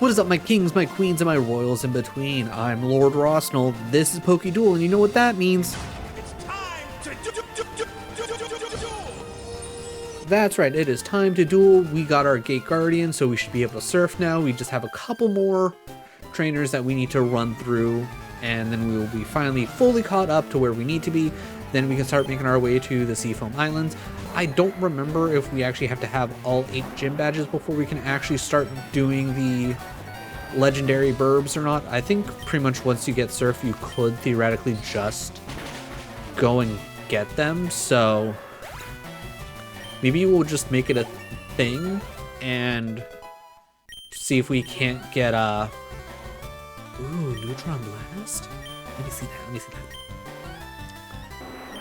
What is up, my kings, my queens, and my royals in between? I'm Lord Rosnell. This is PokeDuel, and you know what that means. It's time to duel! That's right, it is time to duel. We got our Gate Guardian, so we should be able to surf now. We just have a couple more trainers that we need to run through, and then we will be finally fully caught up to where we need to be. Then we can start making our way to the Seafoam Islands. I don't remember if we actually have to have all 8 gym badges before we can actually start doing the legendary burbs or not. I think pretty much once you get surf, you could theoretically just go and get them. So maybe we'll just make it a thing and see if we can't get a... Ooh, Neutron Blast? Let me see that, let me see that.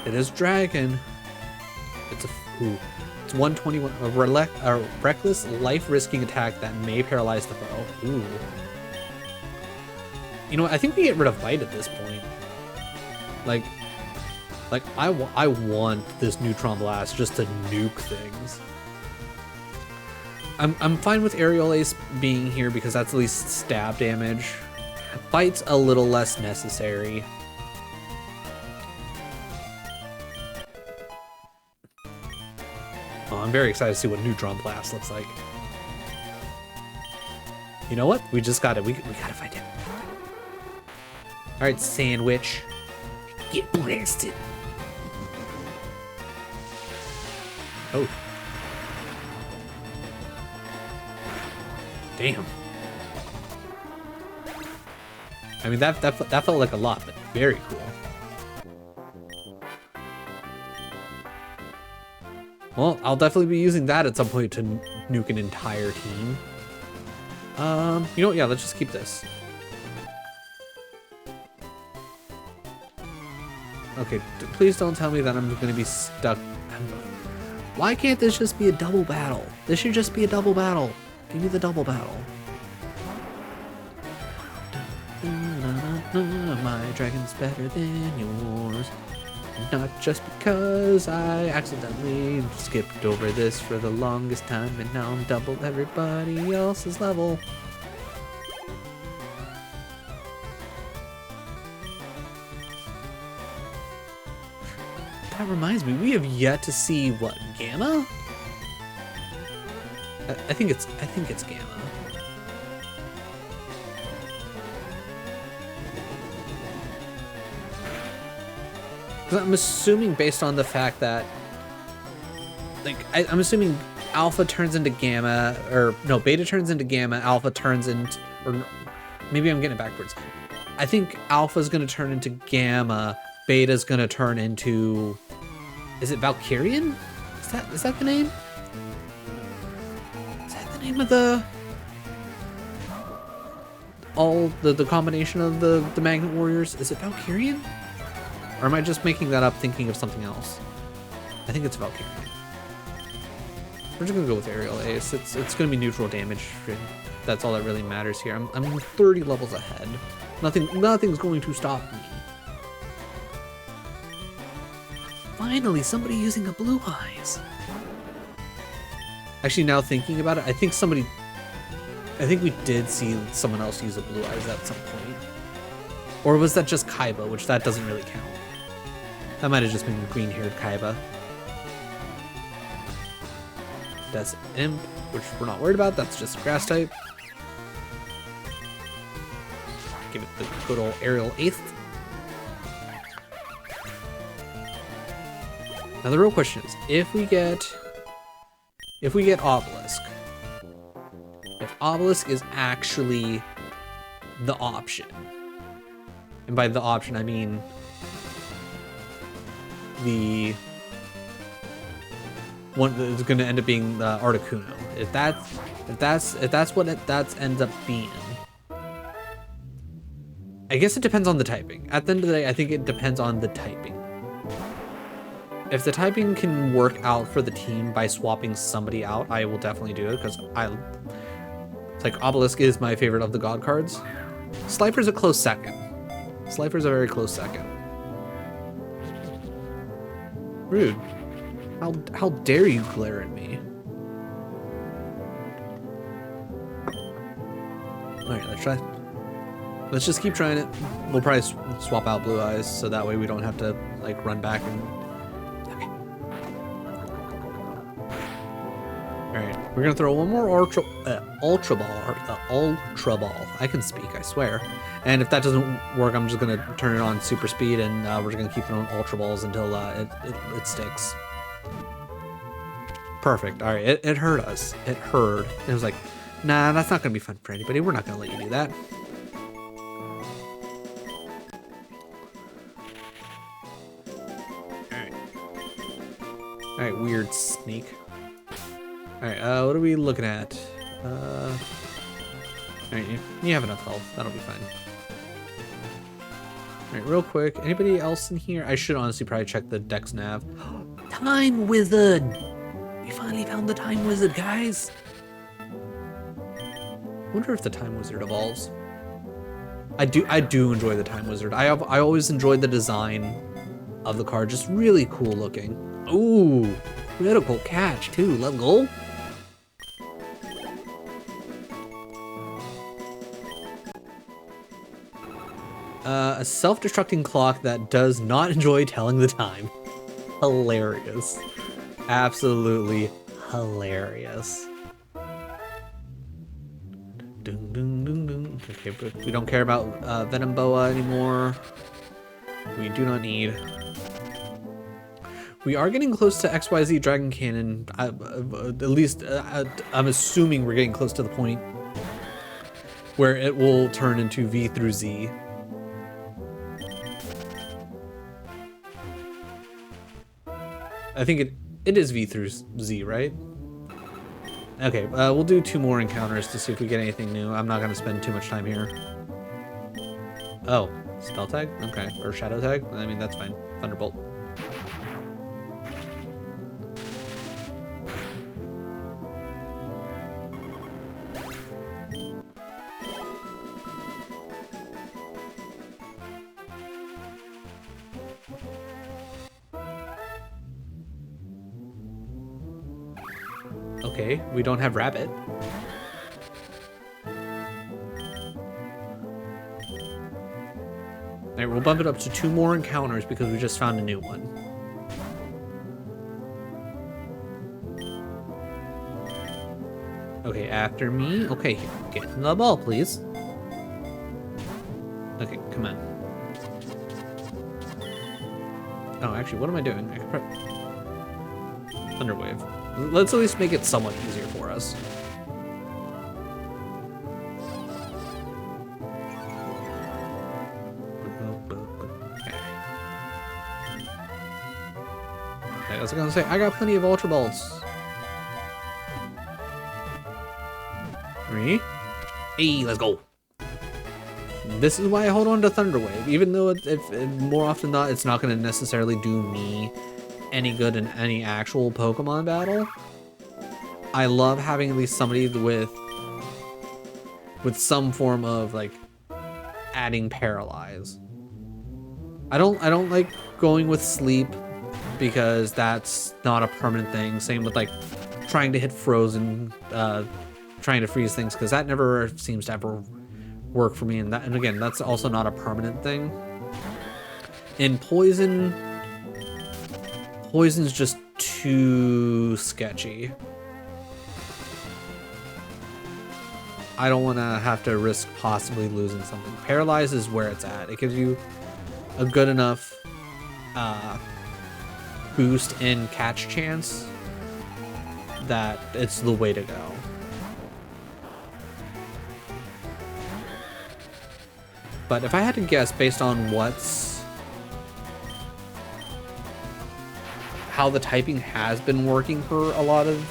It is Dragon. It's a... Ooh. It's 121, a reckless, life-risking attack that may paralyze the foe. Ooh. You know what? I think we get rid of Bite at this point. Like I want this Neutron Blast just to nuke things. I'm fine with Aerial Ace being here because that's at least stab damage. Bite's a little less necessary. Oh, I'm very excited to see what Neutron Blast looks like. You know what? We just got it. We gotta fight him. All right, Sandwich, get blasted. Oh. Damn. I mean, that felt like a lot, but very cool. Well, I'll definitely be using that at some point to nuke an entire team. You know what? Yeah, let's just keep this. Okay, please don't tell me that I'm going to be stuck. Why can't this just be a double battle? This should just be a double battle. Give me the double battle. My dragon's better than yours. Not just because I accidentally skipped over this for the longest time and now I'm double everybody else's level. That reminds me, we have yet to see what, Gamma? I think it's Gamma. Because I'm assuming based on the fact that, like, I'm assuming Alpha turns into Gamma, or no, Beta turns into Gamma, Alpha turns into, or maybe I'm getting it backwards. I think Alpha's gonna turn into Gamma, Beta's gonna turn into, is it Valkyrian? Is that the name? Is that the name of the combination of the Magnet Warriors? Is it Valkyrian? Or am I just making that up thinking of something else? I think it's Valkyrian. We're just gonna go with Aerial Ace. It's gonna be neutral damage. That's all that really matters here. I'm 30 levels ahead. Nothing's going to stop me. Finally, somebody using a Blue Eyes. Actually, now thinking about it, I think we did see someone else use a Blue Eyes at some point. Or was that just Kaiba, which that doesn't really count. That might have just been green-haired Kaiba. That's Imp, which we're not worried about. That's just Grass type. Give it the good old Aerial Ace. Now the real question is, if we get Obelisk, if Obelisk is actually the option, and by the option I mean the one that's going to end up being the Articuno. If that's what that ends up being, I guess it depends on the typing. At the end of the day, I think it depends on the typing. If the typing can work out for the team by swapping somebody out, I will definitely do it because it's like Obelisk is my favorite of the God cards. Slifer's a close second. Slifer's a very close second. Rude. How dare you glare at me? Alright, let's try. Let's just keep trying it. We'll probably swap out Blue Eyes so that way we don't have to like run back and... Okay. Alright, we're gonna throw one more Ultra Ball. I can speak, I swear. And if that doesn't work, I'm just gonna turn it on Super Speed and we're just gonna keep throwing Ultra Balls until it sticks. Perfect. Alright, it hurt us. It hurt. It was like, nah, that's not gonna be fun for anybody. We're not gonna let you do that. Alright, weird sneak. Alright, what are we looking at? Alright, you have enough health. That'll be fine. Alright, real quick. Anybody else in here? I should honestly probably check the Dex Nav. Time Wizard! We finally found the Time Wizard, guys! I wonder if the Time Wizard evolves. I do enjoy the Time Wizard. I always enjoyed the design of the card. Just really cool looking. Ooh, critical catch too. Let's go. A self-destructing clock that does not enjoy telling the time. Hilarious. Absolutely hilarious. Dun, dun, dun, dun. Okay, but we don't care about Venom Boa anymore. We do not need. We are getting close to XYZ Dragon Cannon. At least, I'm assuming we're getting close to the point where it will turn into V through Z. I think it is V through Z, right? Okay, we'll do 2 more encounters to see if we get anything new. I'm not going to spend too much time here. Oh, spell tag? Okay, or shadow tag? I mean, that's fine. Thunderbolt. Okay, we don't have Rabbit. Alright, we'll bump it up to 2 more encounters because we just found a new one. Okay, after me. Okay, get in the ball, please. Okay, come on. Oh, actually, what am I doing? I could probably... Thunderwave. Let's at least make it somewhat easier for us. Okay, I was gonna say, I got plenty of Ultra Balls. 3. Hey, let's go. This is why I hold on to Thunderwave, even though if more often than not, it's not gonna necessarily do me any good in any actual Pokemon battle. I love having at least somebody with some form of like adding Paralyze. I don't like going with Sleep because that's not a permanent thing. Same with like trying to hit Frozen, trying to freeze things, because that never seems to ever work for me. And again, that's also not a permanent thing. In Poison's just too sketchy. I don't want to have to risk possibly losing something. Paralyze is where it's at. It gives you a good enough boost in catch chance that it's the way to go. But if I had to guess based on how the typing has been working for a lot of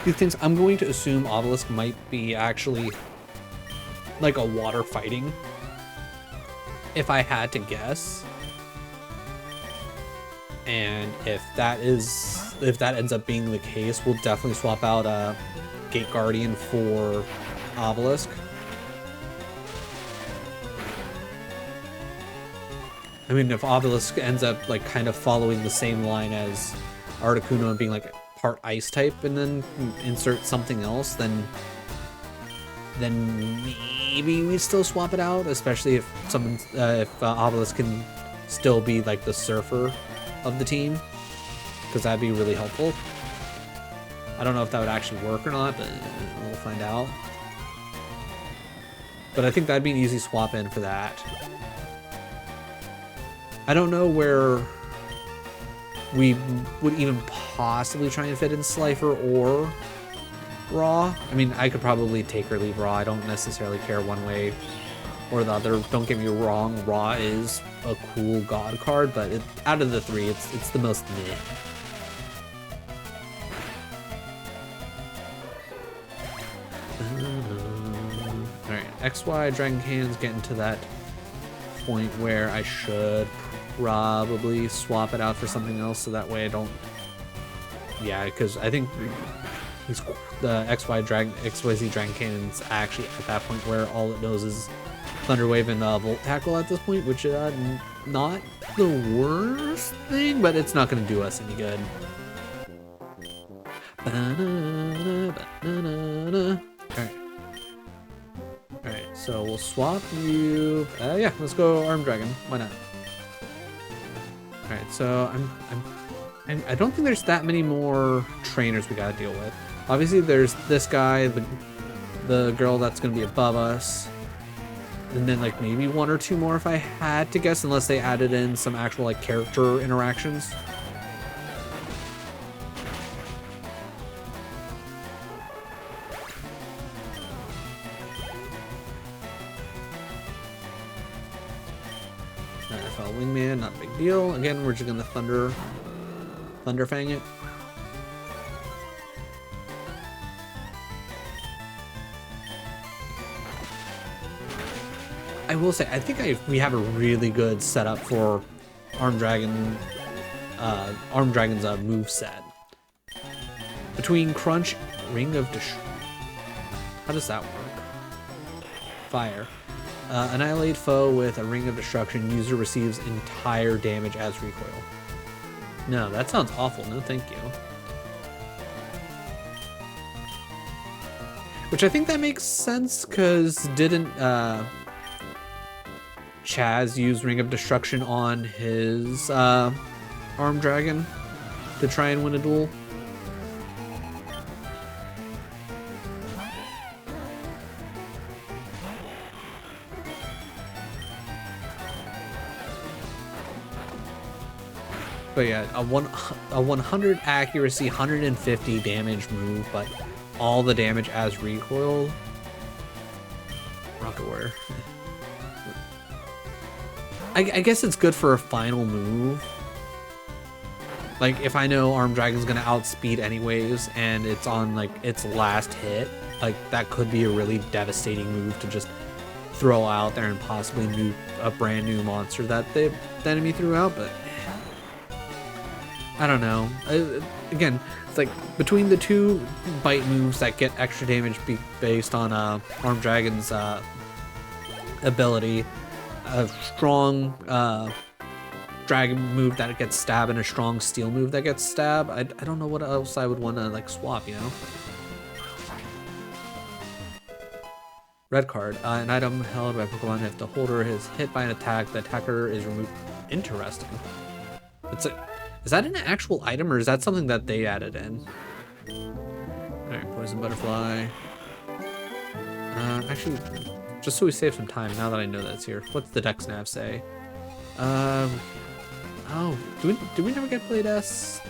these things, I'm going to assume Obelisk might be actually like a water fighting, if I had to guess. And if that ends up being the case, we'll definitely swap out Gate Guardian for Obelisk. I mean, if Obelisk ends up like kind of following the same line as Articuno and being like part ice type and then insert something else, then maybe we still swap it out, especially if Obelisk can still be like the surfer of the team, because that'd be really helpful. I don't know if that would actually work or not, but we'll find out. But I think that'd be an easy swap in for that. I don't know where we would even possibly try and fit in Slifer or Raw. I mean, I could probably take or leave Raw. I don't necessarily care one way or the other. Don't get me wrong, Raw is a cool god card, but out of the three, it's the most meh. Alright, XY Dragon Cannon's getting to that point where I should probably swap it out for something else, so that way I don't... Yeah, because I think the XYZ Dragon Cannon's actually at that point where all it knows is Thunder Wave and Volt Tackle at this point, which not the worst thing, but it's not going to do us any good. Alright, so we'll swap you. Yeah, let's go Arm Dragon. Why not? Alright, so I don't think there's that many more trainers we gotta deal with. Obviously, there's this guy, the girl that's gonna be above us, and then like maybe one or two more if I had to guess, unless they added in some actual like character interactions. NFL Wingman, not a big deal. Again, we're just gonna Thunder Fang it. I will say, I think we have a really good setup for Arm Dragon's move set. Between Crunch, Ring of how does that work? Fire. Annihilate foe with a Ring of Destruction. User receives entire damage as recoil. No, that sounds awful. No, thank you. Which I think that makes sense, because didn't Chaz use Ring of Destruction on his Arm Dragon to try and win a duel? But yeah, a 100 accuracy, 150 damage move, but all the damage as recoil. Rocket Warrior. I guess it's good for a final move. Like if I know Arm Dragon's gonna outspeed anyways, and it's on like its last hit, like that could be a really devastating move to just throw out there and possibly nuke a brand new monster that the enemy threw out. But I don't know. Again, it's like between the two bite moves that get extra damage based on Arm Dragon's ability, a strong dragon move that gets stab and a strong steel move that gets stab, I don't know what else I would want to like swap, you know? Red card. An item held by Pokemon, if the holder is hit by an attack, the attacker is removed. Interesting. Is that an actual item, or is that something that they added in? Alright, Poison Butterfly. Actually, just so we save some time, now that I know that's here. What's the Dex Nav say? Oh, do we never get Blade S?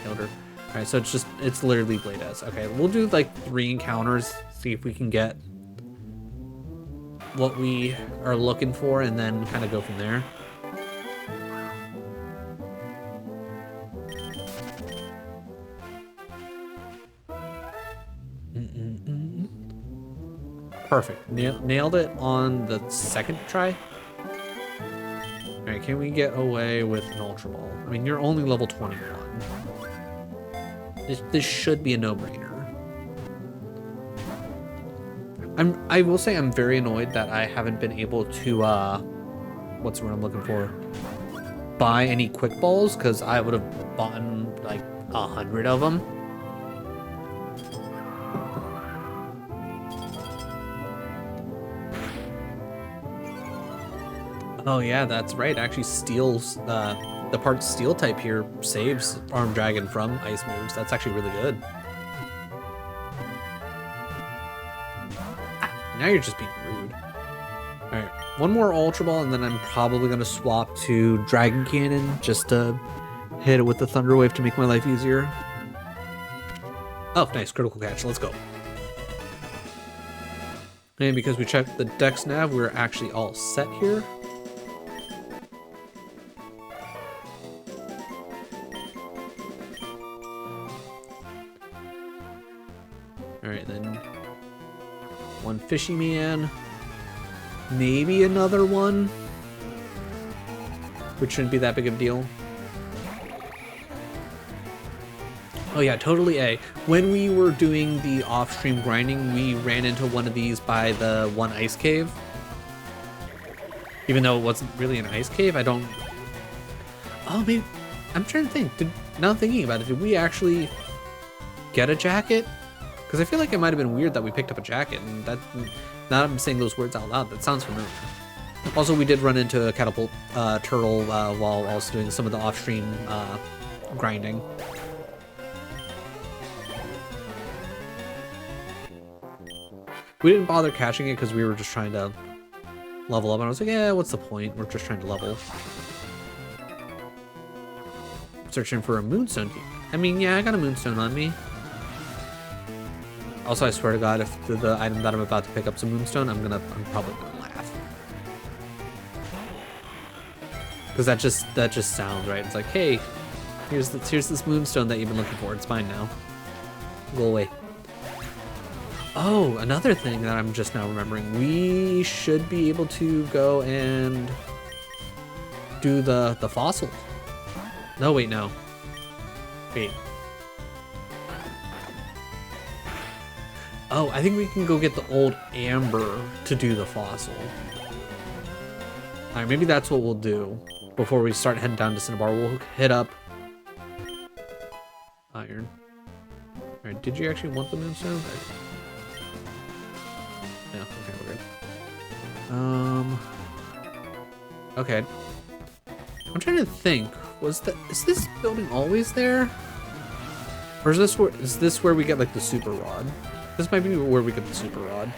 Alright, so it's literally Blade S. Okay, we'll do like 3 encounters, see if we can get what we are looking for, and then kind of go from there. Perfect. Nailed it on the second try. Alright, can we get away with an Ultra Ball? I mean, you're only level 21. This should be a no-brainer. I will say I'm very annoyed that I haven't been able to, what's the word I'm looking for? Buy any Quick Balls, because I would have bought like 100 of them. Oh yeah, that's right. Actually, steals the part steel type here saves Armed Dragon from ice moves. That's actually really good. Now you're just being rude. All right, one more Ultra Ball, and then I'm probably gonna swap to Dragon Cannon just to hit it with the Thunder Wave to make my life easier. Oh, nice critical catch. Let's go. And because we checked the Dex Nav, we're actually all set here. Alright, then one Fishy Man. Maybe another one, which shouldn't be that big of a deal. Oh yeah, totally A. When we were doing the off-stream grinding, we ran into one of these by the one ice cave. Even though it wasn't really an ice cave, I don't... Oh, maybe... I'm trying to think. Now thinking about it, did we actually get a jacket? Because I feel like it might have been weird that we picked up a jacket, and that... Now I'm saying those words out loud, that sounds familiar. Also, we did run into a catapult turtle while also doing some of the off-stream grinding. We didn't bother catching it because we were just trying to level up, and I was like, yeah, what's the point? We're just trying to level. Searching for a moonstone. I mean, yeah, I got a moonstone on me. Also, I swear to God, if the item that I'm about to pick up is a moonstone, I'm probably gonna laugh. Because that just sounds right. It's like, hey, here's this moonstone that you've been looking for. It's mine now. Go away. Oh, another thing that I'm just now remembering. We should be able to go and do the fossil. No, wait, no. Wait. Oh, I think we can go get the old amber to do the fossil. Alright, maybe that's what we'll do before we start heading down to Cinnabar. We'll hit up iron. Alright, did you actually want the moonstone? Yeah, okay, we're good. Okay. I'm trying to think. Is this building always there? Or is this where we get like the super rod? This might be where we get the super rod.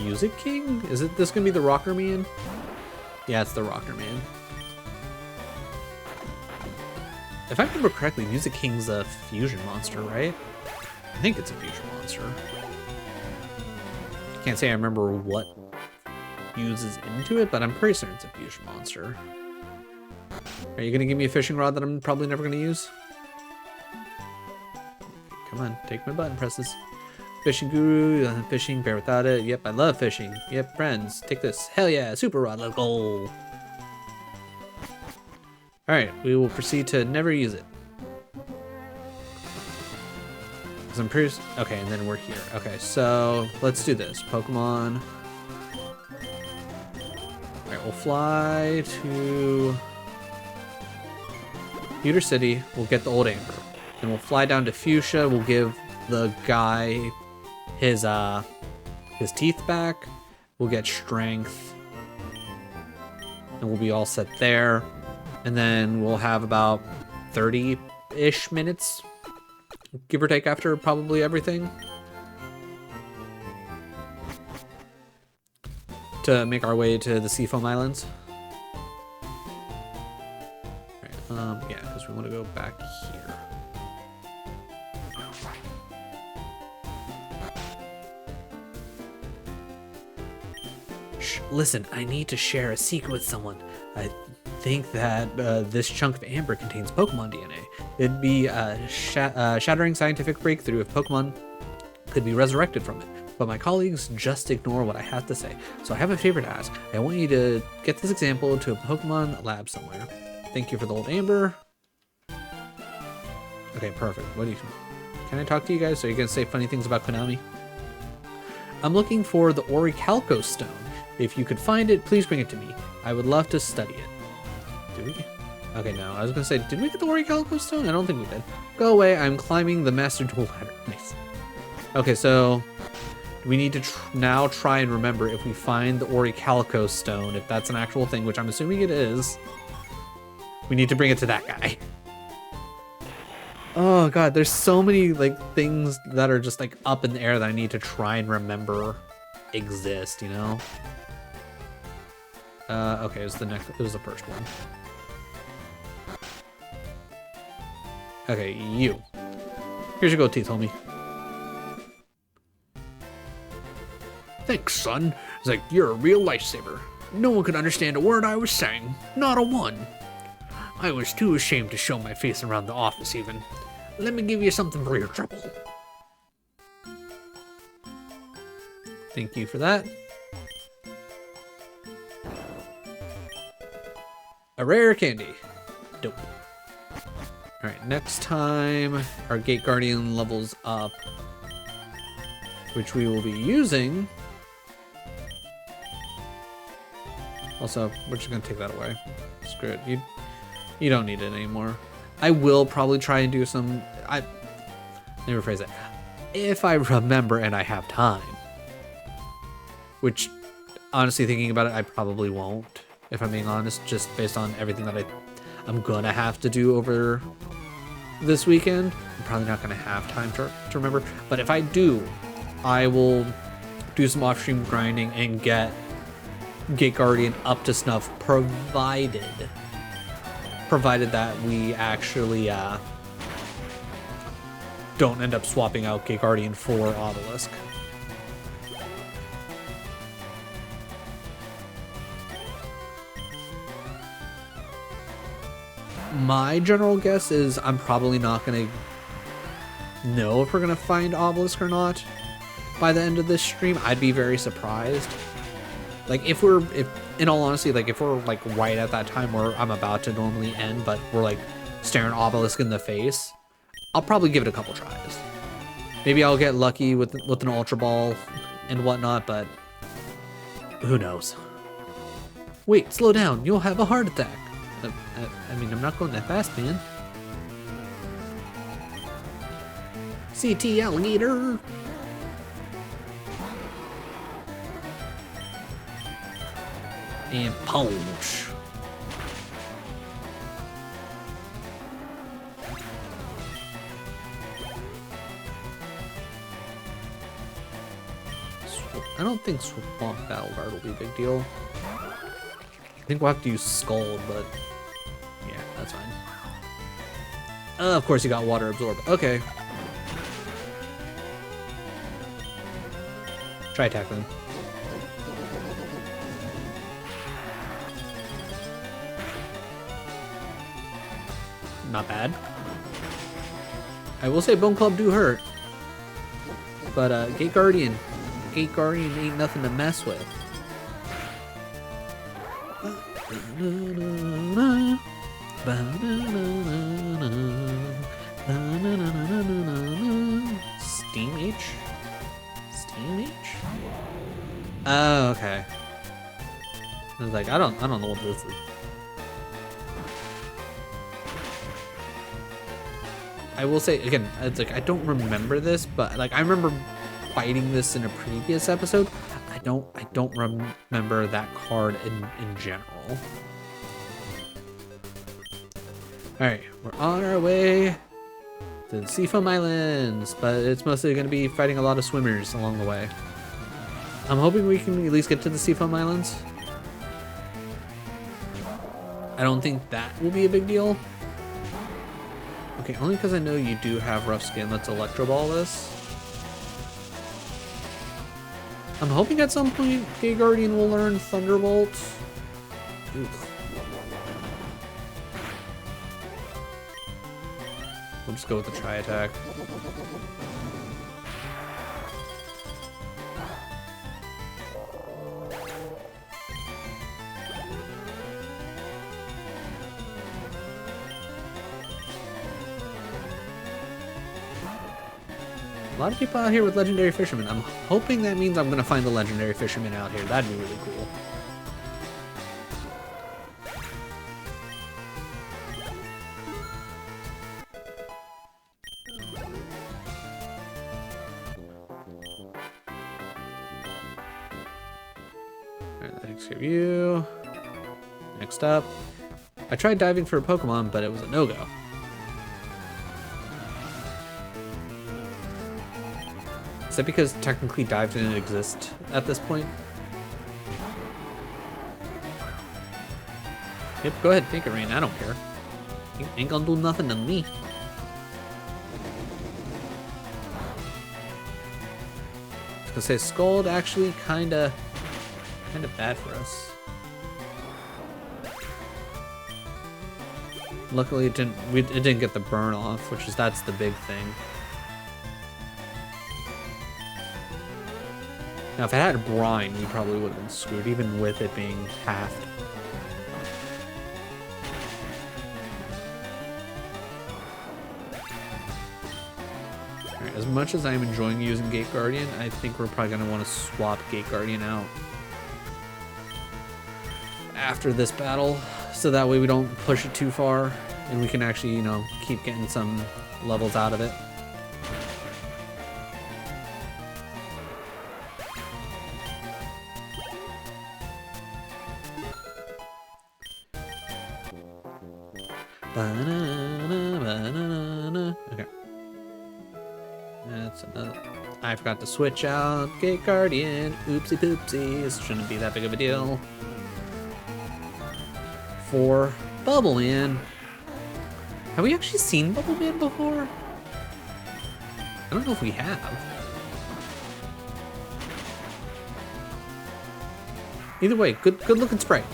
Music King? Is this gonna be the Rocker Man? Yeah, it's the Rocker Man. If I remember correctly, Music King's a fusion monster, right? I think it's a fusion monster. Can't say I remember what uses into it, but I'm pretty certain it's a fusion monster. Are you gonna give me a fishing rod that I'm probably never gonna use? Come on, take my button presses. Fishing guru, fishing, bear without it. Yep, I love fishing. Yep, friends, take this. Hell yeah, super rod, let's go. Alright, we will proceed to never use it. Because I'm pretty... Okay, and then we're here. Okay, so let's do this. Pokemon. Alright, we'll fly to Pewter City. We'll get the old amber. Then we'll fly down to Fuchsia. We'll give the guy his teeth back. We'll get strength. And we'll be all set there. And then we'll have about 30-ish minutes, give or take, after probably everything, to make our way to the Seafoam Islands. Right, yeah, because we want to go back here. Shh, listen, I need to share a secret with someone. I think that this chunk of amber contains Pokemon DNA. It'd be a shattering scientific breakthrough if Pokemon could be resurrected from it. But my colleagues just ignore what I have to say. So I have a favor to ask. I want you to get this example to a Pokemon lab somewhere. Thank you for the old amber. Okay, perfect. What do you... Can I talk to you guys? So you're gonna say funny things about Konami? I'm looking for the Orichalco stone. If you could find it, please bring it to me. I would love to study it. Did we? Okay, no. I was gonna say, did we get the Orichalco stone? I don't think we did. Go away. I'm climbing the Master Duel ladder. Nice. Okay, so we need to now try and remember if we find the Orichalco stone, if that's an actual thing, which I'm assuming it is. We need to bring it to that guy. Oh god, there's so many like things that are just like up in the air that I need to try and remember exist, you know? Okay, it was the first one. Okay, you. Here's your gold teeth, homie. Thanks, son. It's like, you're a real lifesaver. No one could understand a word I was saying. Not a one. I was too ashamed to show my face around the office even. Let me give you something for your trouble. Thank you for that. A rare candy. Dope. Alright, next time our Gate Guardian levels up, which we will be using. Also, we're just gonna take that away. Screw it. You don't need it anymore. I will probably try and do some. Let me rephrase that. If I remember and I have time, which, honestly, thinking about it, I probably won't. If I'm being honest, just based on everything that I'm gonna have to do over this weekend, I'm probably not gonna have time to remember. But if I do, I will do some off-stream grinding and get Gate Guardian up to snuff, provided that we actually don't end up swapping out Gate Guardian for Obelisk. My general guess is I'm probably not gonna know if we're gonna find Obelisk or not by the end of this stream. I'd be very surprised. Like if in all honesty, like if we're like right at that time where I'm about to normally end, but we're like staring Obelisk in the face, I'll probably give it a couple tries. Maybe I'll get lucky with an Ultra Ball and whatnot, but who knows? Wait, slow down. You'll have a heart attack. I mean, I'm not going that fast, man. CT alligator. And punch. I don't think Swamp Battle Guard will be a big deal. I think we'll have to use Scald, but yeah, that's fine. Of course, you got Water Absorb. Okay. Try tackling. Not bad. I will say Bone Club do hurt. But Gate Guardian ain't nothing to mess with. Steam H? Steam H? Oh, okay. I was like, I don't know what this is. I will say again, it's like I don't remember this, but like I remember fighting this in a previous episode. I don't remember that card in general. All right, we're on our way to the Seafoam Islands, but it's mostly going to be fighting a lot of swimmers along the way. I'm hoping we can at least get to the Seafoam Islands. I don't think that will be a big deal. Okay, only because I know you do have rough skin. Let's Electro Ball this. I'm hoping at some point Gate Guardian will learn Thunderbolt. Oof. We'll just go with the Tri-Attack. lot of people out here with legendary fishermen. I'm hoping that means I'm gonna find the legendary fisherman out here. That'd be really cool. Alright, thanks for you. Next up. I tried diving for a Pokemon, but it was a no-go. Is that because technically dive didn't exist at this point? Yep, go ahead, take it, Rain. I don't care. Ain't gonna do nothing to me. I was gonna say Scald actually kinda bad for us. Luckily it didn't get the burn off, that's the big thing. Now if it had brine, we probably would have been screwed, even with it being halved. Alright, as much as I'm enjoying using Gate Guardian, I think we're probably gonna want to swap Gate Guardian out after this battle, so that way we don't push it too far and we can actually, you know, keep getting some levels out of it. Okay. That's another. I forgot to switch out Gate Guardian. Oopsie poopsies. Shouldn't be that big of a deal. For Bubble Man. Have we actually seen Bubble Man before? I don't know if we have. Either way, good looking sprite.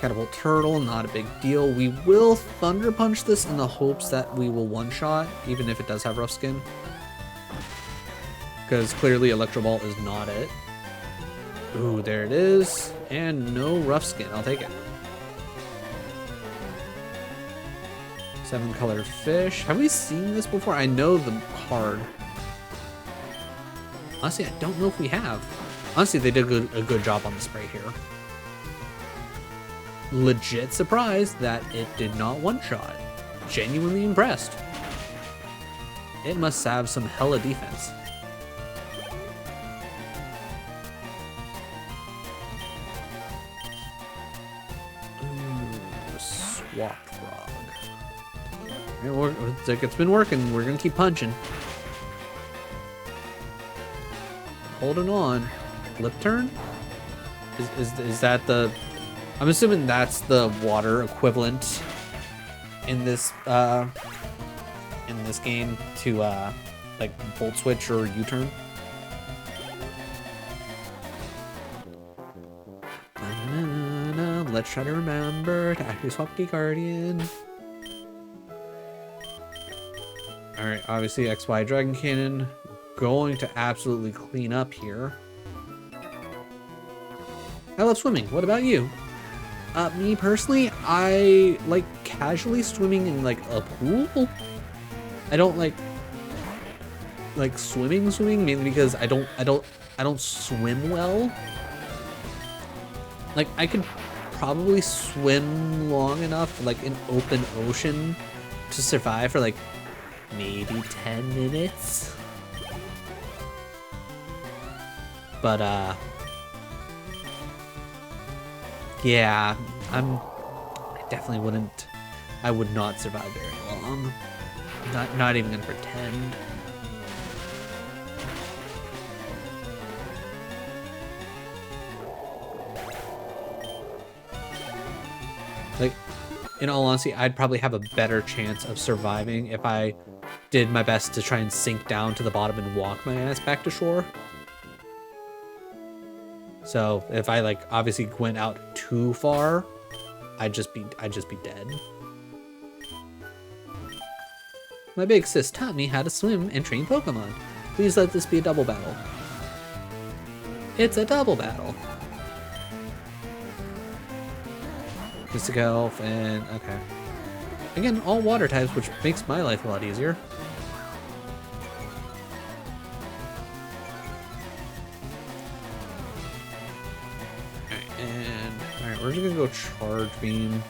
Catapult Turtle, not a big deal. We will Thunder Punch this in the hopes that we will one-shot, even if it does have rough skin. Because clearly Electro Ball is not it. Ooh, there it is. And no rough skin. I'll take it. 7-colored fish. Have we seen this before? I know the card. Honestly, I don't know if we have. Honestly, they did a good job on the spray here. Legit surprised that it did not one-shot. Genuinely impressed. It must have some hella defense. Swap Frog. It's like it's been working. We're gonna keep punching. Holding on. Flip turn? Is that the... I'm assuming that's the water equivalent in this game to like Volt Switch or U-turn. Let's try to remember to actually swap Gate Guardian. Alright, obviously XY Dragon Cannon going to absolutely clean up here. I love swimming. What about you? Me personally, I like casually swimming in like a pool. I don't like swimming mainly because I don't swim well. Like I could probably swim long enough like in open ocean to survive for like maybe 10 minutes. But yeah, I definitely wouldn't. I would not survive very long. Not even gonna pretend. Like, in all honesty, I'd probably have a better chance of surviving if I did my best to try and sink down to the bottom and walk my ass back to shore. So if I like obviously went out too far, I'd just be dead. My big sis taught me how to swim and train Pokemon. Please let this be a double battle. It's a double battle. Mystic Elf and okay. Again, all water types, which makes my life a lot easier. Alright, we're just gonna go charge beam.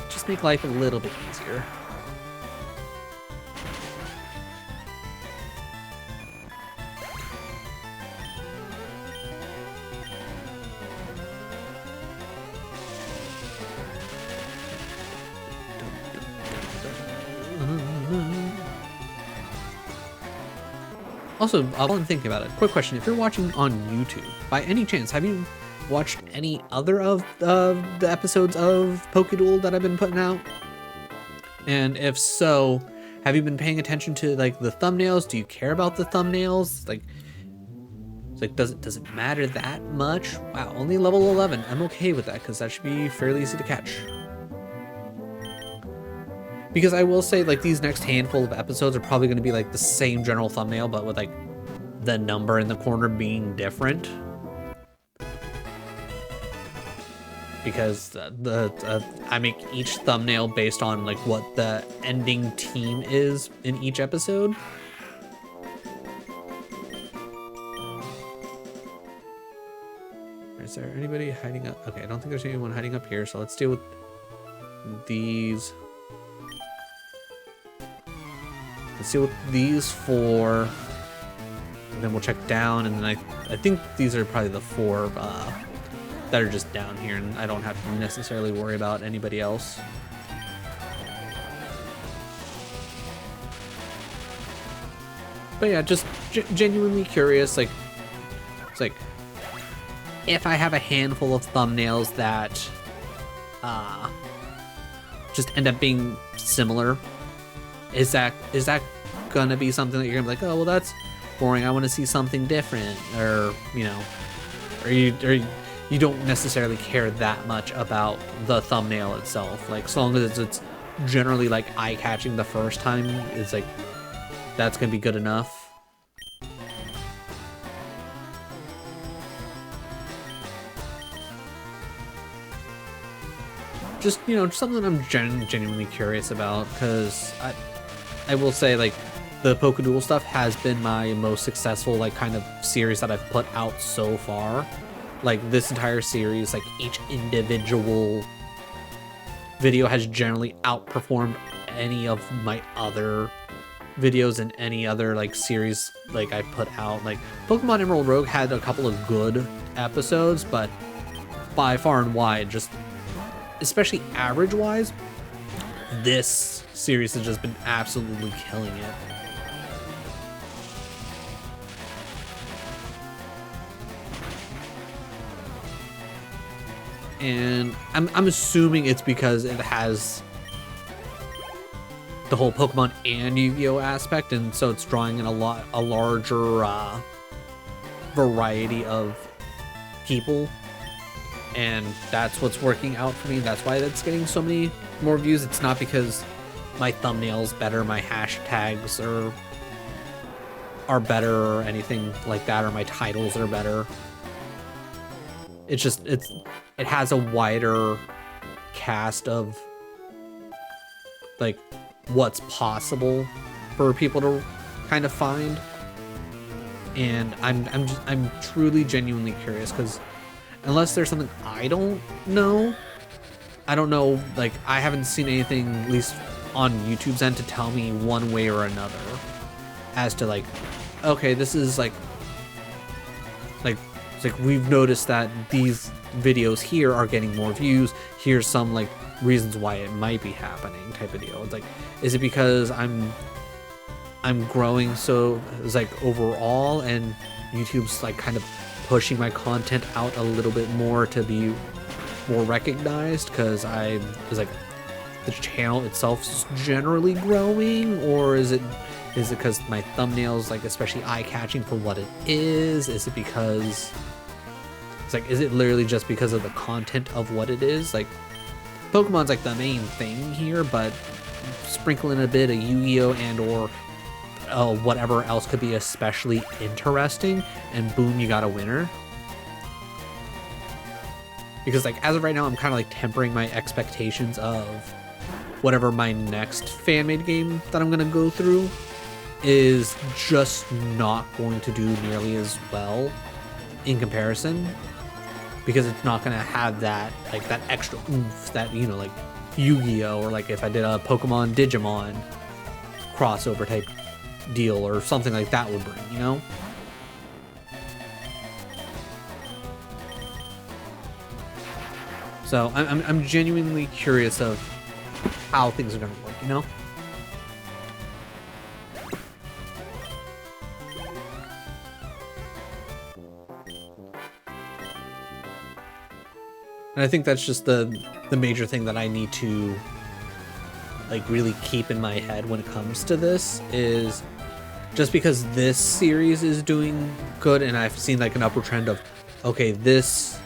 Just make life a little bit easier. Also, while I'm thinking about it, quick question. If you're watching on YouTube, by any chance, have you watched any other of the episodes of PokeDuel that I've been putting out? And if so, have you been paying attention to like the thumbnails? Do you care about the thumbnails? Like does it matter that much? Wow, only level 11. I'm okay with that because that should be fairly easy to catch. Because I will say, like, these next handful of episodes are probably going to be, like, the same general thumbnail, but with, like, the number in the corner being different. Because I make each thumbnail based on, like, what the ending team is in each episode. Is there anybody hiding up? Okay, I don't think there's anyone hiding up here, so let's deal with these. Let's see what these four, and then we'll check down, and then I think these are probably the four that are just down here, and I don't have to necessarily worry about anybody else. But yeah, just genuinely curious, like, it's like, if I have a handful of thumbnails that just end up being similar, is that gonna be something that you're gonna be like, oh well, that's boring, I want to see something different, or you know, or you don't necessarily care that much about the thumbnail itself? Like, as long as it's generally like eye-catching the first time, it's like that's gonna be good enough. Just, you know, something I'm genuinely curious about, because I will say, like, the PokeDuel stuff has been my most successful, like, kind of series that I've put out so far. Like, this entire series, like, each individual video has generally outperformed any of my other videos in any other, like, series, like, I put out. Like, Pokemon Emerald Rogue had a couple of good episodes, but by far and wide, just especially average-wise, this series has just been absolutely killing it. And I'm assuming it's because it has the whole Pokemon and Yu-Gi-Oh aspect, and so it's drawing in a larger variety of people. And that's what's working out for me. That's why that's getting so many more views. It's not because my thumbnail's better, my hashtags are better or anything like that, or my titles are better. It's just it has a wider cast of like what's possible for people to kind of find. And I'm truly genuinely curious, because unless there's something I don't know, like, I haven't seen anything, at least on YouTube's end, to tell me one way or another as to, like, okay, this is like it's like we've noticed that these videos here are getting more views, here's some, like, reasons why it might be happening type of deal. It's like, is it because I'm growing so, it's like, overall, and YouTube's, like, kind of pushing my content out a little bit more to be more recognized because it's like the channel itself is generally growing? Or is it because my thumbnails, like, especially eye-catching for what it is? Is it because it's like, is it literally just because of the content of what it is? Like, Pokemon's like the main thing here, but sprinkle in a bit of Yu-Gi-Oh and or whatever else could be especially interesting, and boom, you got a winner. because like as of right now, I'm kind of like tempering my expectations of whatever my next fan-made game that I'm gonna go through is just not going to do nearly as well in comparison, because it's not gonna have that like that extra oomph that, you know, like YuGiOh, or like if I did a Pokemon Digimon crossover type deal or something like that would bring, you know? So I'm genuinely curious of how things are gonna work, you know? And I think that's just the major thing that I need to like really keep in my head when it comes to this, is just because this series is doing good and I've seen like an upward trend of, okay, this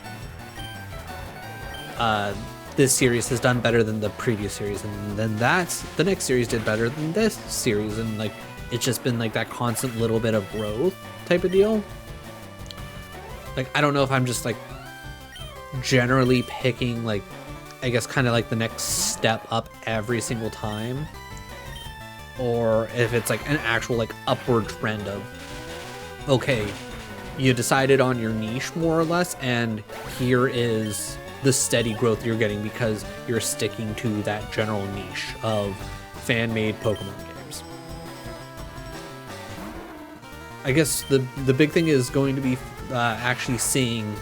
series has done better than the previous series, and then the next series did better than this series, and like it's just been like that constant little bit of growth type of deal. Like I don't know if I'm just like generally picking like, I guess kind of like the next step up every single time, or if it's like an actual like upward trend of, okay, you decided on your niche more or less, and here is the steady growth you're getting because you're sticking to that general niche of fan-made Pokemon games. I guess the big thing is going to be actually seeing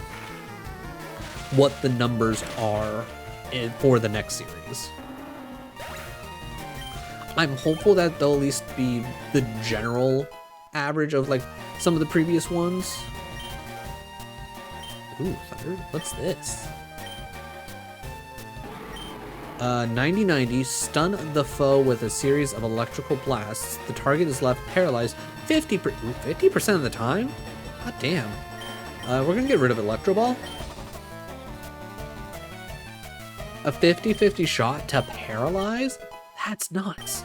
what the numbers are for the next series. I'm hopeful that they'll at least be the general average of like some of the previous ones. Ooh, thunder. What's this? 90-90, stun the foe with a series of electrical blasts. The target is left paralyzed 50% of the time? God damn. We're gonna get rid of Electro Ball. A 50-50 shot to paralyze? That's nuts.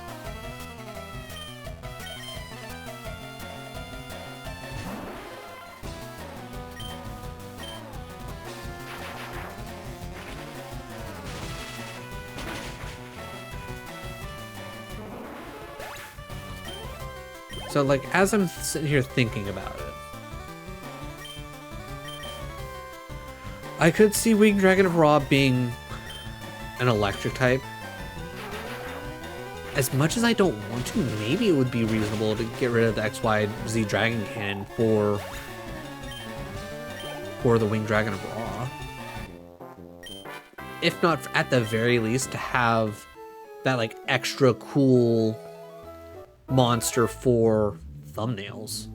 So like, as I'm sitting here thinking about it, I could see Winged Dragon of Ra being an electric type. As much as I don't want to, maybe it would be reasonable to get rid of the XYZ Dragon Cannon for the Winged Dragon of Ra. If not, at the very least, to have that like extra cool monster for thumbnails.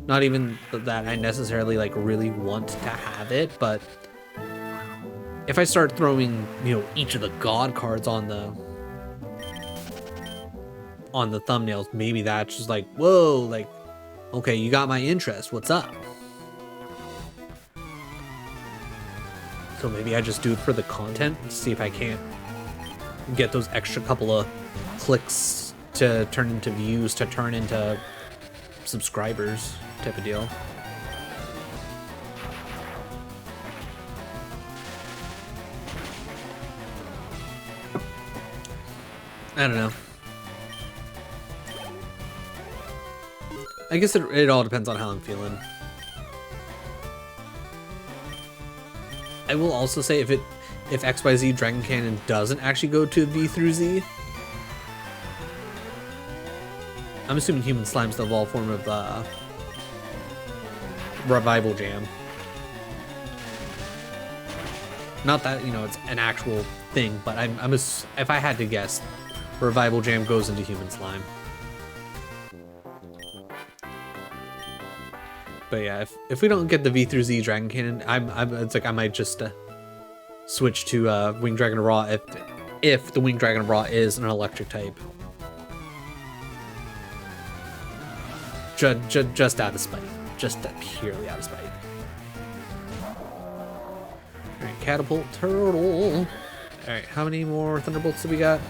Not even that I necessarily like really want to have it, but if I start throwing, you know, each of the god cards on the thumbnails, maybe that's just like, whoa, like, okay, you got my interest, what's up? So maybe I just do it for the content and see if I can't get those extra couple of clicks to turn into views, to turn into subscribers type of deal. I don't know. I guess it all depends on how I'm feeling. I will also say if XYZ Dragon Cannon doesn't actually go to V through Z, I'm assuming Human Slime's the evolved form of Revival Jam. Not that, you know, it's an actual thing, but if I had to guess, Revival Jam goes into Human Slime. But yeah, if we don't get the V through Z Dragon Cannon, it's like I might just switch to Winged Dragon of Ra if the Winged Dragon of Ra is an electric type. Just out of spite. Just purely out of spite. Alright, Catapult Turtle. Alright, how many more Thunderbolts do we got?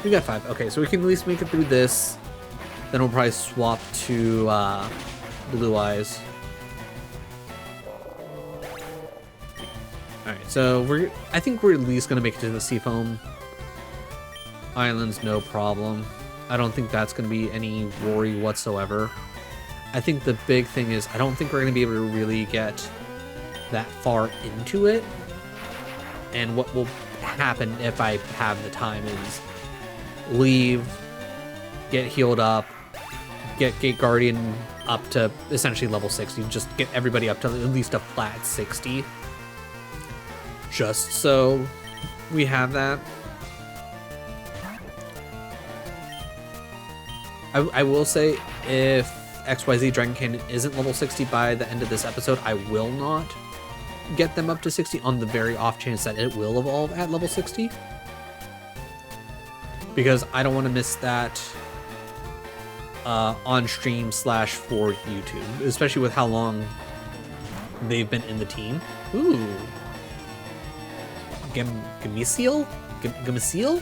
We got 5. Okay, so we can at least make it through this. Then we'll probably swap to Blue Eyes. Alright, so I think we're at least gonna make it to the Seafoam Islands, no problem. I don't think that's gonna be any worry whatsoever. I think the big thing is I don't think we're gonna be able to really get that far into it. And what will happen if I have the time is leave, get healed up, get Gate Guardian up to essentially level 60, just get everybody up to at least a flat 60. Just so we have that. I will say, if XYZ Dragon Canyon isn't level 60 by the end of this episode, I will not get them up to 60 on the very off chance that it will evolve at level 60. Because I don't want to miss that on stream / for YouTube, especially with how long they've been in the team. Ooh. Gamisiel? Gamisiel?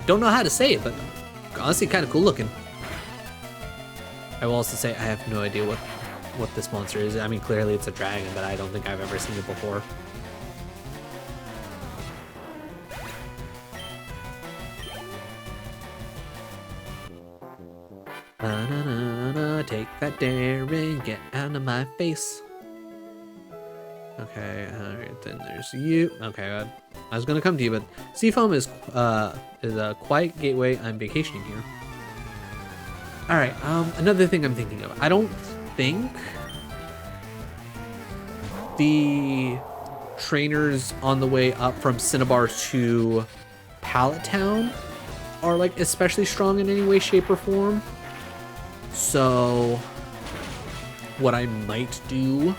Don't know how to say it, but honestly kind of cool looking. I will also say I have no idea what this monster is. I mean, clearly it's a dragon, but I don't think I've ever seen it before. Take that daring, get out of my face. Okay, alright, then there's you. Okay, I was gonna come to you, but Seafoam is a quiet gateway. I'm vacationing here. Alright, another thing I'm thinking of. I don't think the trainers on the way up from Cinnabar to Pallet Town are like especially strong in any way, shape, or form. So what I might do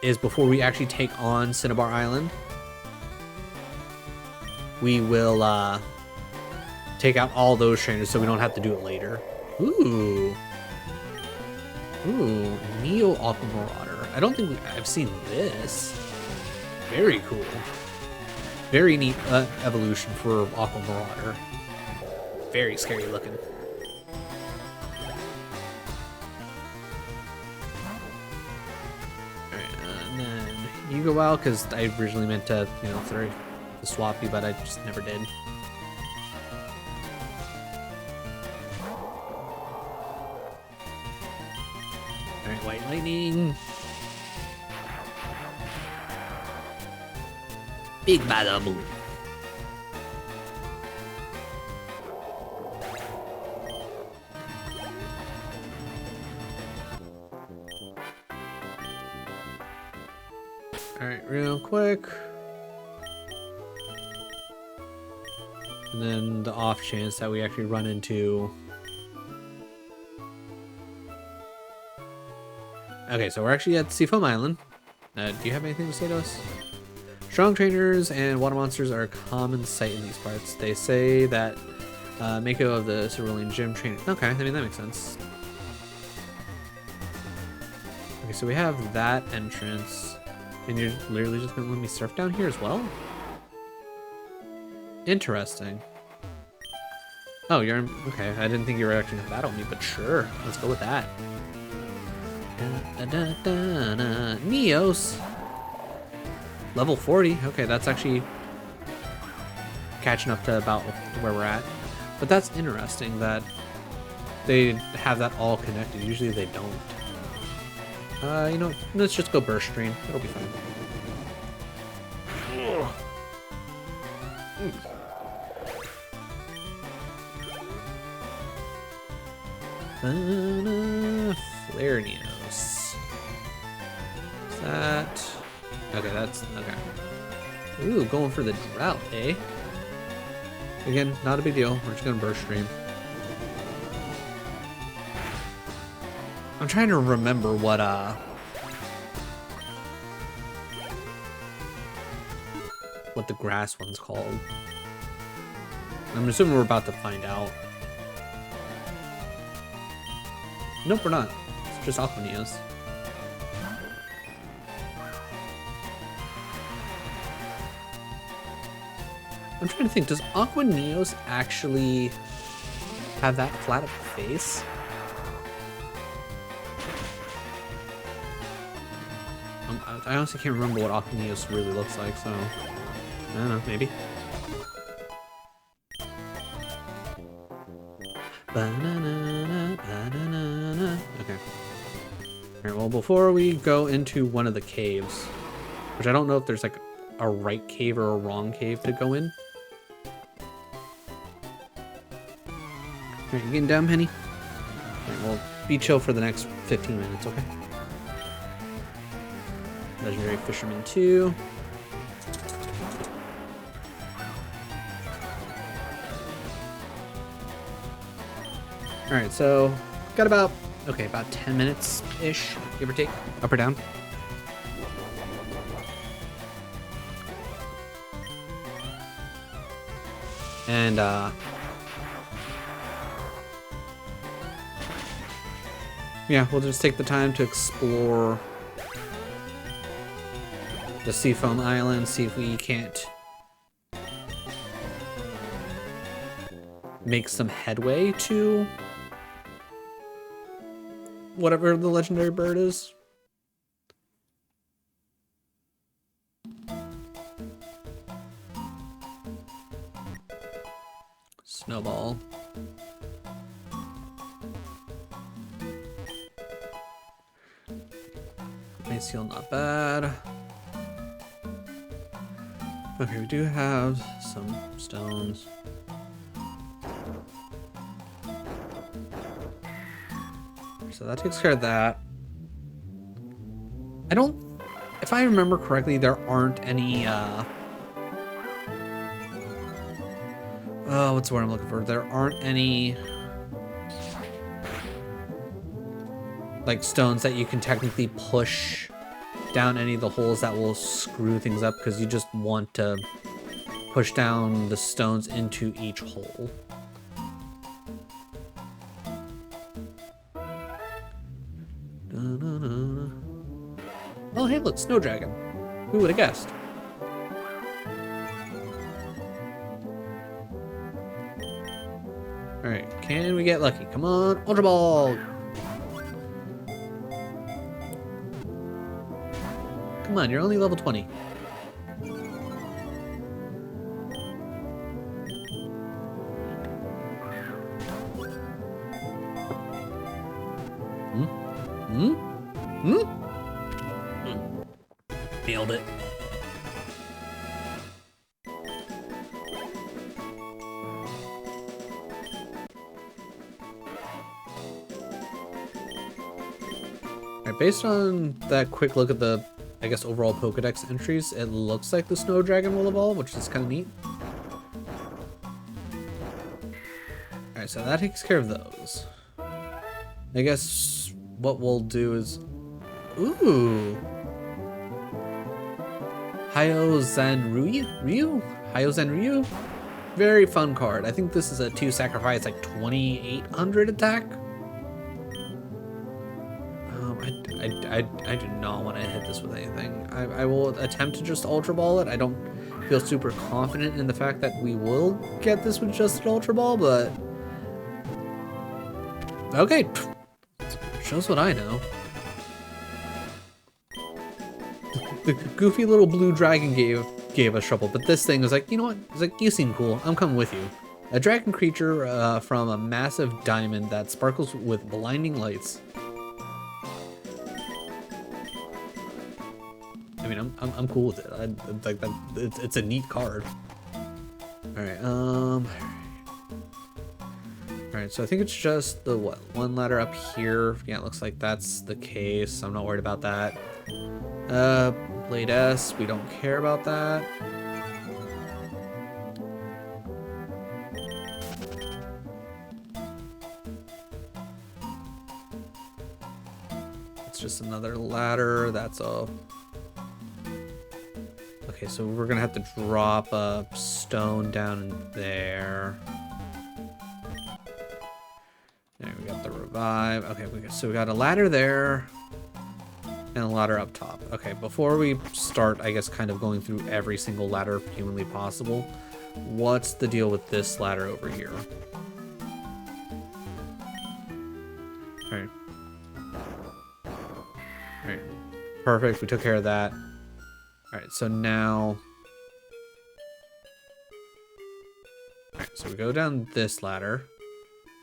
is before we actually take on Cinnabar Island, we will take out all those trainers so we don't have to do it later. Ooh. Ooh, Neo Aqua Marauder. I don't think I've seen this. Very cool. Very neat evolution for Aqua Marauder. Very scary looking. YuGiOh, because I originally meant to, you know, throw the Swampy, but I just never did. Alright, White Lightning. Big Bada Boom. Alright, real quick. And then the off chance that we actually run into... Okay, so we're actually at Seafoam Island. Do you have anything to say to us? Strong trainers and water monsters are a common sight in these parts. They say that Mako of the Cerulean Gym trainer... Okay, I mean, that makes sense. Okay, so we have that entrance. And you're literally just gonna let me surf down here as well? Interesting. Oh, you're... Okay, I didn't think you were actually gonna battle me, but sure. Let's go with that. Neos! Level 40. Okay, that's actually catching up to about where we're at. But that's interesting that they have that all connected. Usually they don't. You know, let's just go Burst Stream. It'll be fine. Flare Neos. Is that... Okay, that's... Okay. Ooh, going for the drought, eh? Again, not a big deal. We're just gonna Burst Stream. I'm trying to remember what the grass one's called. I'm assuming we're about to find out. Nope, we're not. It's just Aqua Neos. I'm trying to think, does Aqua Neos actually have that flat of a face? I honestly can't remember what Aquanios really looks like, so I don't know, maybe. Ba-na-na-na, ba-na-na-na. Okay. Alright, well, before we go into one of the caves, which I don't know if there's like a right cave or a wrong cave to go in. Alright, you getting down, Penny? Alright, well, be chill for the next 15 minutes, okay? Legendary Fisherman 2. Alright, so got about 10 minutes-ish, give or take, up or down. And yeah, we'll just take the time to explore the Seafoam Island, see if we can't make some headway to whatever the legendary bird is. Snowball. Mace heal, not bad. Okay, we do have some stones. So that takes care of that. I don't... If I remember correctly, there aren't any, what's the word I'm looking for? There aren't any... like, stones that you can technically push down any of the holes that will screw things up, because you just want to push down the stones into each hole. Oh, hey, look, Snow Dragon. Who would have guessed? Alright, can we get lucky? Come on, Ultra Ball! Come on, you're only level 20. Nailed it. Alright, based on that quick look at the, I guess, overall Pokedex entries, it looks like the Snow Dragon will evolve, which is kind of neat. Alright, so that takes care of those. I guess what we'll do is... Ooh! Hyozan-Ryu? Very fun card. I think this is a 2 sacrifice, like 2800 attack. I do not want to hit this with anything. I will attempt to just Ultra Ball it. I don't feel super confident in the fact that we will get this with just an Ultra Ball, but... Okay. Shows what I know. The goofy little blue dragon gave us trouble, but this thing was like, you know what? It's like, you seem cool. I'm coming with you. A dragon creature from a massive diamond that sparkles with blinding lights. I mean, I'm cool with it. Like that. It's a neat card. All right. All right. So I think it's just the one ladder up here. Yeah, it looks like that's the case. I'm not worried about that. Blade S. We don't care about that. It's just another ladder. That's all. Okay, so we're gonna have to drop a stone down in there. There, we got the revive. Okay, so we got a ladder there and a ladder up top. Okay, before we start, I guess, kind of going through every single ladder humanly possible, what's the deal with this ladder over here? All right. Perfect, we took care of that. Alright, so now... Alright, so we go down this ladder.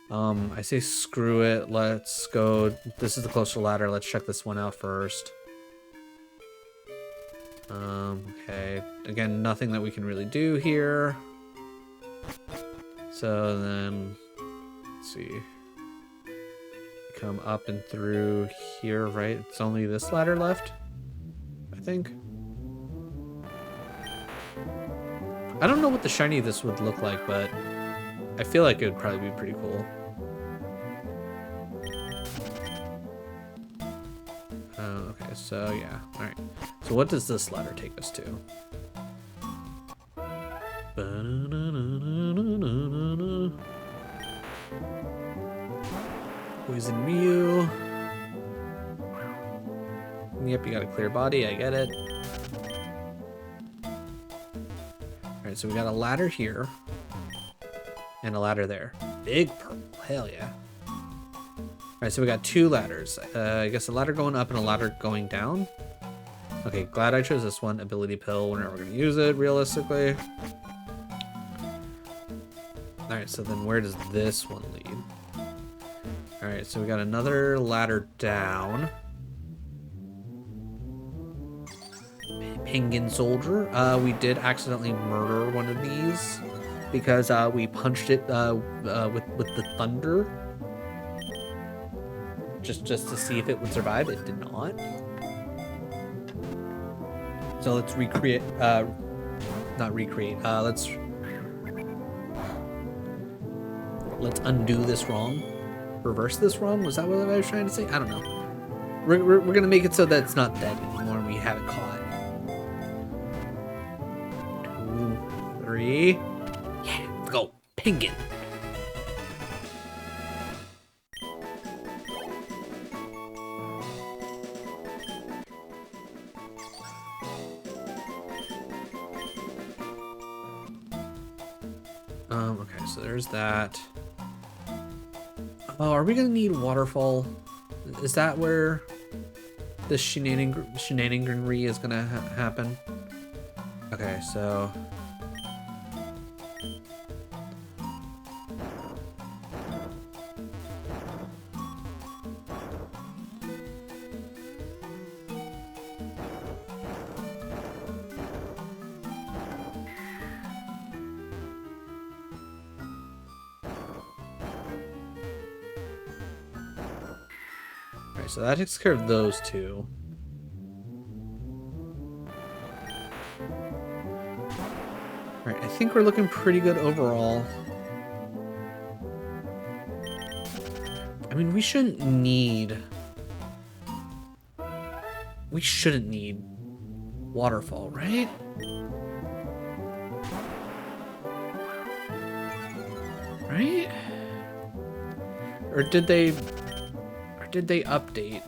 I say screw it, let's go... This is the closer ladder, let's check this one out first. Okay, again, nothing that we can really do here. So then, let's see. Come up and through here, right? It's only this ladder left, I think. I don't know what the shiny of this would look like, but I feel like it would probably be pretty cool. Okay, so yeah, all right. So what does this ladder take us to? Poison Ryu. Yep, you got a clear body, I get it. Alright, so we got a ladder here. And a ladder there. Big purple, hell yeah. Alright, so we got 2 ladders. I guess a ladder going up and a ladder going down. Okay, glad I chose this one. Ability pill, we're never gonna use it, realistically. Alright, so then where does this one lead? Alright, so we got another ladder down. Penguin soldier. We did accidentally murder one of these because we punched it with the thunder. Just to see if it would survive. It did not. So let's recreate, not recreate, let's undo this wrong. Reverse this wrong? Was that what I was trying to say? I don't know. We're gonna make it so that it's not dead anymore and we have it caught. 2, 3. Yeah, let's go. Penguin. Okay, so there's that. Oh, are we gonna need waterfall? Is that where the shenaniganry is gonna happen? Okay, so... So that takes care of those 2. Alright, I think we're looking pretty good overall. I mean, we shouldn't need waterfall, right? Right? Or did they update?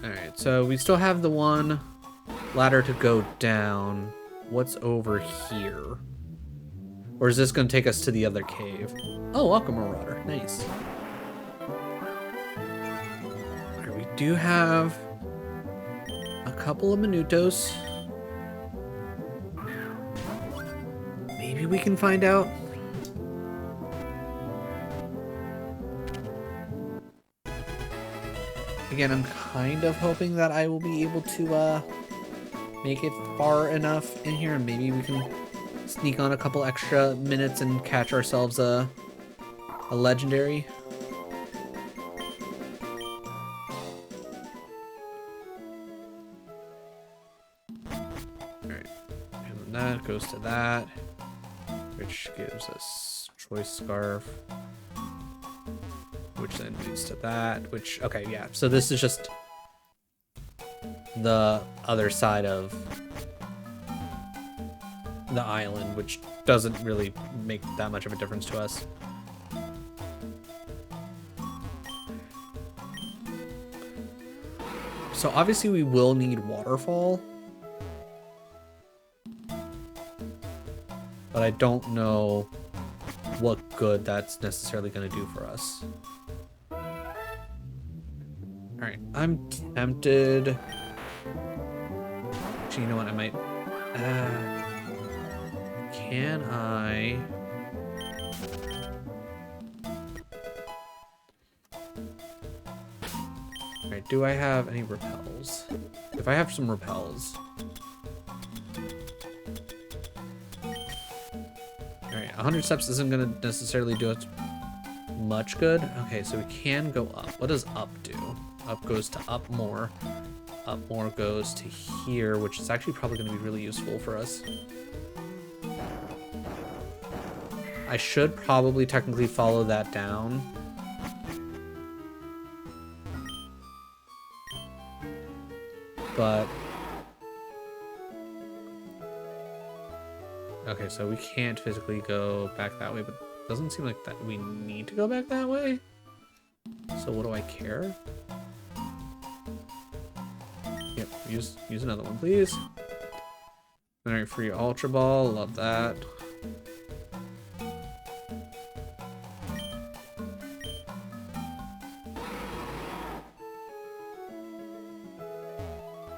Alright, so we still have the one ladder to go down. What's over here? Or is this going to take us to the other cave? Oh, welcome, Marauder. Nice. Alright, we do have a couple of minutos. Maybe we can find out. Again, I'm kind of hoping that I will be able to make it far enough in here, and maybe we can sneak on a couple extra minutes and catch ourselves a legendary. Alright, and then that goes to that, which gives us choice scarf. Which then leads to that, which, okay, yeah. So this is just the other side of the island, which doesn't really make that much of a difference to us. So obviously we will need waterfall. But I don't know what good that's necessarily going to do for us. Alright, I'm tempted. Actually, you know what? I might. Can I? All right. Do I have any repels? If I have some repels. All right. 100 steps isn't gonna necessarily do us much good. Okay, so we can go up. What does up do? Up goes to up more. Up more goes to here, which is actually probably going to be really useful for us. I should probably technically follow that down. But... okay, so we can't physically go back that way, but it doesn't seem like that we need to go back that way. So what do I care? Yep, use another one, please. Alright, free Ultra Ball, love that.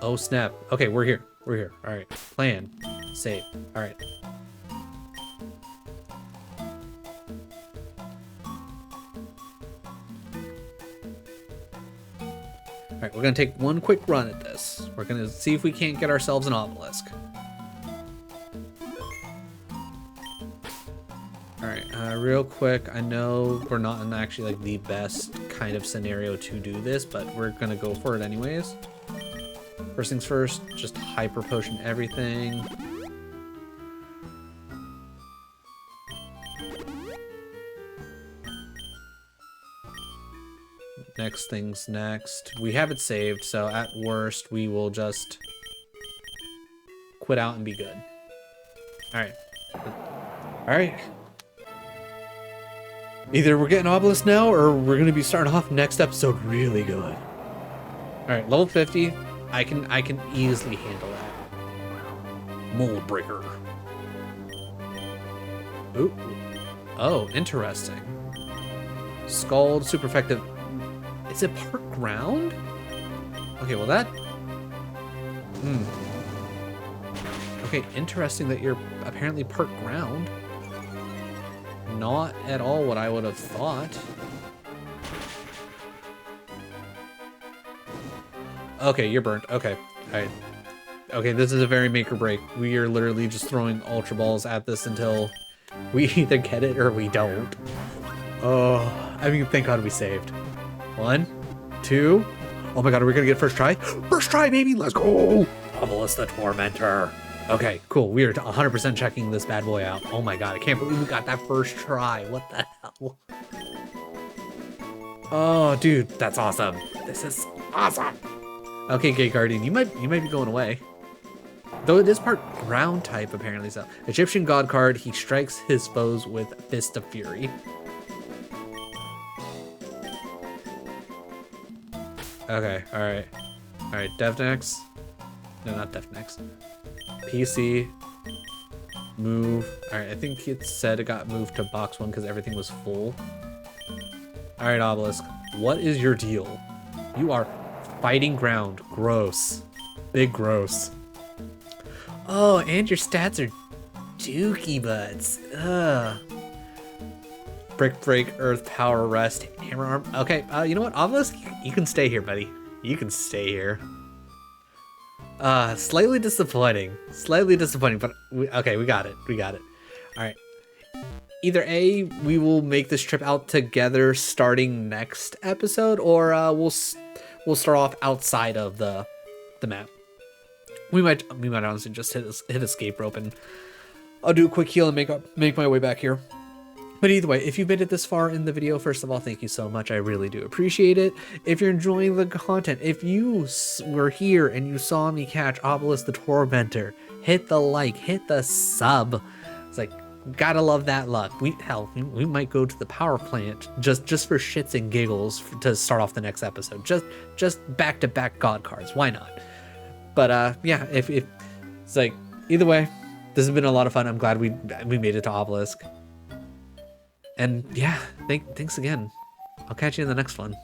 Oh snap. Okay, we're here. We're here. Alright. Plan. Save. Alright. Alright, we're gonna take one quick run at this. We're gonna see if we can't get ourselves an Obelisk. Alright, real quick, I know we're not in actually like the best kind of scenario to do this, but we're gonna go for it anyways. First things first, just hyper potion everything. Next things next. We have it saved, so at worst, we will just quit out and be good. Alright. Alright. Either we're getting Obelisk now, or we're going to be starting off next episode really good. Alright, level 50. I can easily handle that. Mold Breaker. Ooh. Oh, interesting. Scald, super effective. Is it part ground? Okay, well that... Okay, interesting that you're apparently part ground. Not at all what I would have thought. Okay, you're burnt. Okay, alright. Okay, this is a very make or break. We are literally just throwing Ultra Balls at this until we either get it or we don't. Oh, I mean, thank God we saved. 1, 2. Oh my God, are we gonna get first try? First try, baby, let's go! Obelisk the Tormentor. Okay, cool. We are 100% checking this bad boy out. Oh my God, I can't believe we got that first try. What the hell? Oh, dude, that's awesome. This is awesome. Okay, Gate Guardian, you might be going away. Though it is part ground type, apparently so. Egyptian God card, he strikes his foes with Fist of Fury. Okay, alright. Alright, DevNex. No, not DevNex. PC. Move. Alright, I think it said it got moved to box 1 because everything was full. Alright, Obelisk. What is your deal? You are fighting ground. Gross. Big gross. Oh, and your stats are dookie butts. Ugh. Brick break, earth power, rest, hammer arm. Okay, you know what, Obelisk, you can stay here, buddy. You can stay here. Slightly disappointing. Slightly disappointing, but okay, we got it. We got it. All right. Either A, we will make this trip out together starting next episode, or we'll start off outside of the map. We might honestly just hit escape rope, and I'll do a quick heal and make my way back here. But either way, if you made it this far in the video, first of all, thank you so much. I really do appreciate it. If you're enjoying the content, if you were here and you saw me catch Obelisk the Tormentor, hit the like, hit the sub. It's like, gotta love that luck. We might go to the power plant just for shits and giggles to start off the next episode. Just back-to-back God cards. Why not? But yeah, if it's like, either way, this has been a lot of fun. I'm glad we made it to Obelisk. And yeah, thanks again. I'll catch you in the next one.